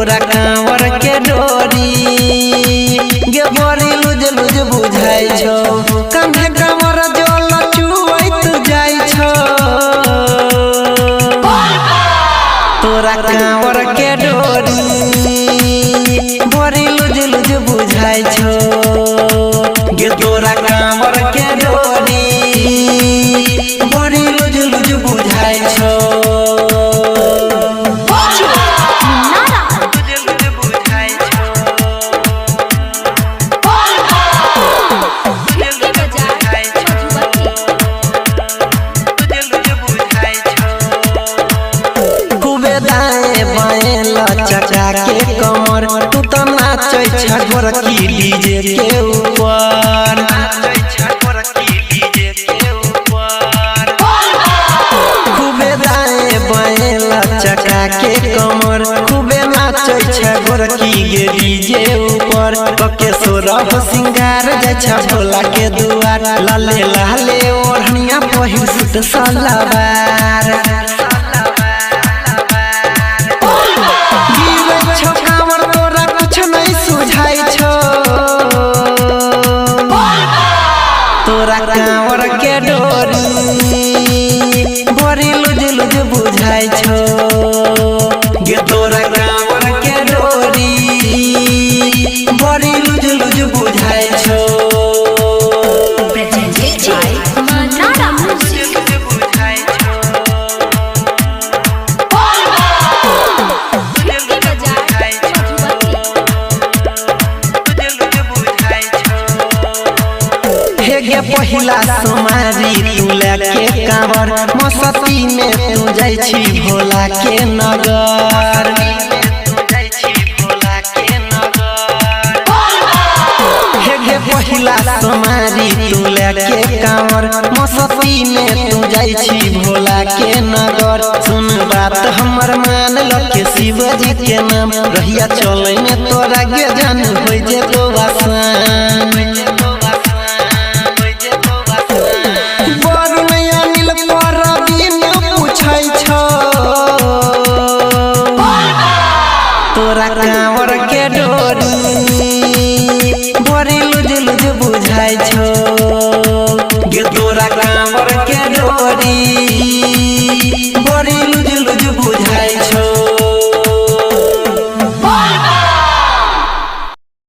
तोरा कांवर के डोरी गे बड़ी लुज लुज बुझाई छो कंधे कांवर जल चुवैत जाई छो तोरा कांवर के डोरी बड़ी लुज लुज बुझाई छो गे तोरा कांवर के डोरी बड़ी लुज लुज बुझाई छो चचा के कमर तू तो नाचै छगोर की डीजे के ऊपर खूबे दाएं बाएं चचा के कमर खूबे नाचै छगोर की गे डीजे ऊपर कके सोरह सिंगार जाय छ भोला के दुआर लाले लाले ओढ़निया पहिर सुत सलवार तोरा कांवर के डोरी बड़ी लुज लुज बुझाई छो गे तोरा कांवर के डोरी बड़ी लुज लुज बुझाई छो पहिला सोमारी तू लेके कांवर मस्ती में तू जाई छी भोला के नगर हे पहिला सोमारी तू लेके कांवर मस्ती में तू जाई छी भोला के नगर सुन बात हमर मान ल के शिव जी के नाम रहिया चले में तोरा के जान होई जे तो आसान तोरा कांवर के डोरी बड़ी लुज लुज बुझाई छो गे तोरा कांवर के डोरी